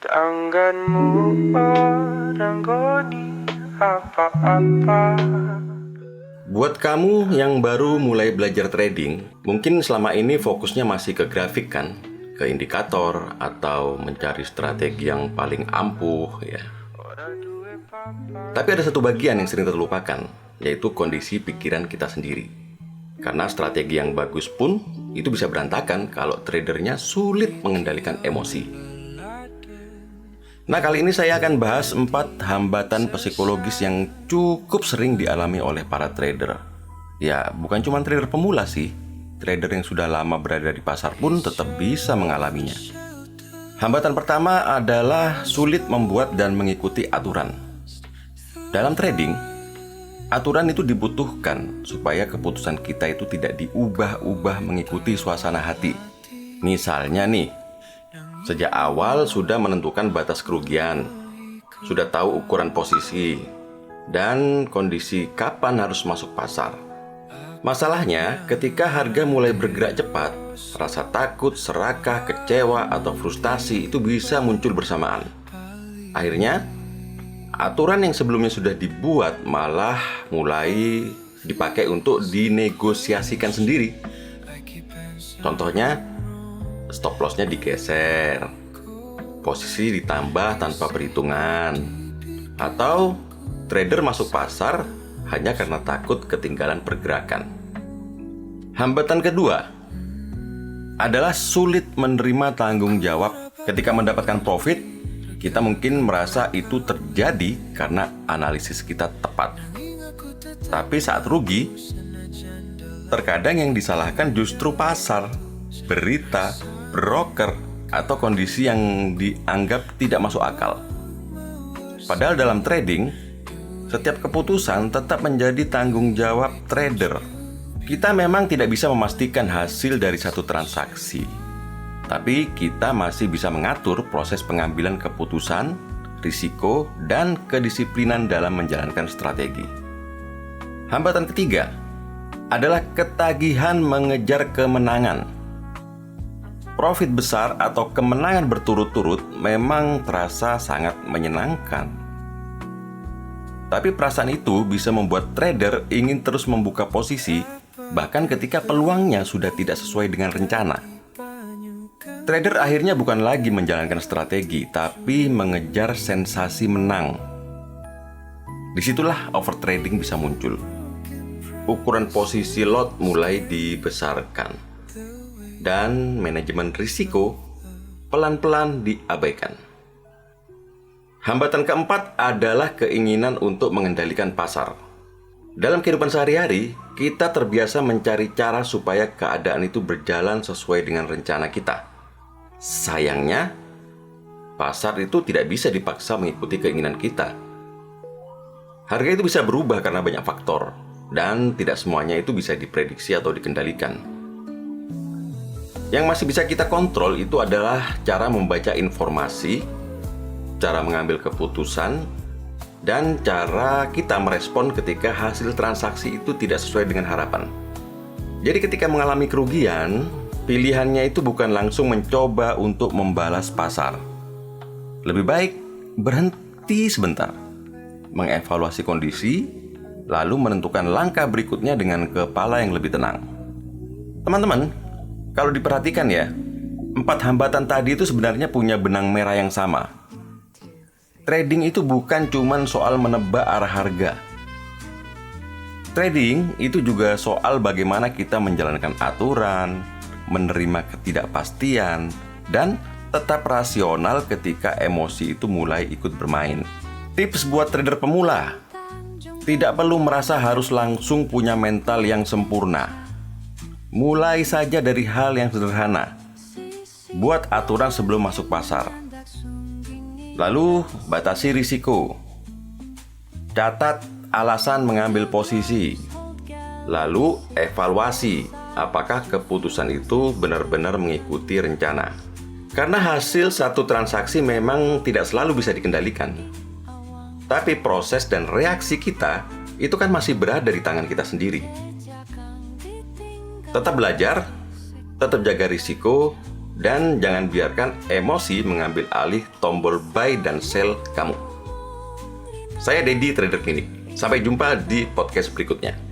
Tanganmu merenggoni apa-apa. Buat kamu yang baru mulai belajar trading, mungkin selama ini fokusnya masih ke grafik kan? Ke indikator atau mencari strategi yang paling ampuh ya. Tapi ada satu bagian yang sering terlupakan, yaitu kondisi pikiran kita sendiri. Karena strategi yang bagus pun itu bisa berantakan kalau tradernya sulit mengendalikan emosi. Nah, kali ini saya akan bahas 4 hambatan psikologis yang cukup sering dialami oleh para trader. Ya, bukan cuma trader pemula sih. Trader yang sudah lama berada di pasar pun tetap bisa mengalaminya. Hambatan pertama adalah sulit membuat dan mengikuti aturan. Dalam trading, aturan itu dibutuhkan supaya keputusan kita itu tidak diubah-ubah mengikuti suasana hati. Misalnya nih, sejak awal sudah menentukan batas kerugian, sudah tahu ukuran posisi, dan kondisi kapan harus masuk pasar. Masalahnya, ketika harga mulai bergerak cepat, rasa takut, serakah, kecewa, atau frustasi itu bisa muncul bersamaan. Akhirnya, aturan yang sebelumnya sudah dibuat malah mulai dipakai untuk dinegosiasikan sendiri. Contohnya, stop loss-nya digeser, posisi ditambah tanpa perhitungan, atau trader masuk pasar hanya karena takut ketinggalan pergerakan. Hambatan kedua adalah sulit menerima tanggung jawab. Ketika mendapatkan profit, kita mungkin merasa itu terjadi karena analisis kita tepat. Tapi saat rugi, terkadang yang disalahkan justru pasar, berita, broker, atau kondisi yang dianggap tidak masuk akal. Padahal dalam trading, setiap keputusan tetap menjadi tanggung jawab trader. Kita memang tidak bisa memastikan hasil dari satu transaksi, tapi kita masih bisa mengatur proses pengambilan keputusan, risiko, dan kedisiplinan dalam menjalankan strategi. Hambatan ketiga adalah ketagihan mengejar kemenangan. Profit besar atau kemenangan berturut-turut memang terasa sangat menyenangkan. Tapi perasaan itu bisa membuat trader ingin terus membuka posisi, bahkan ketika peluangnya sudah tidak sesuai dengan rencana. Trader akhirnya bukan lagi menjalankan strategi, tapi mengejar sensasi menang. Disitulah overtrading bisa muncul. Ukuran posisi lot mulai dibesarkan, dan manajemen risiko pelan-pelan diabaikan. Hambatan keempat adalah keinginan untuk mengendalikan pasar. Dalam kehidupan sehari-hari, kita terbiasa mencari cara supaya keadaan itu berjalan sesuai dengan rencana kita. Sayangnya, pasar itu tidak bisa dipaksa mengikuti keinginan kita. Harga itu bisa berubah karena banyak faktor, dan tidak semuanya itu bisa diprediksi atau dikendalikan. Yang masih bisa kita kontrol itu adalah cara membaca informasi, cara mengambil keputusan, dan cara kita merespon ketika hasil transaksi itu tidak sesuai dengan harapan. Jadi ketika mengalami kerugian, pilihannya itu bukan langsung mencoba untuk membalas pasar. Lebih baik berhenti sebentar, mengevaluasi kondisi, lalu menentukan langkah berikutnya dengan kepala yang lebih tenang. Teman-teman, kalau diperhatikan ya, 4 hambatan tadi itu sebenarnya punya benang merah yang sama. Trading itu bukan cuma soal menebak arah harga. Trading itu juga soal bagaimana kita menjalankan aturan, menerima ketidakpastian, dan tetap rasional ketika emosi itu mulai ikut bermain. Tips buat trader pemula: tidak perlu merasa harus langsung punya mental yang sempurna. Mulai saja dari hal yang sederhana. Buat aturan sebelum masuk pasar. Lalu, batasi risiko. Catat alasan mengambil posisi. Lalu, evaluasi apakah keputusan itu benar-benar mengikuti rencana. Karena hasil satu transaksi memang tidak selalu bisa dikendalikan. Tapi proses dan reaksi kita itu kan masih berada di tangan kita sendiri. Tetap belajar, tetap jaga risiko, Dan jangan biarkan emosi mengambil alih tombol buy dan sell kamu. Saya Dedi, Trader Klinik. Sampai jumpa di podcast berikutnya.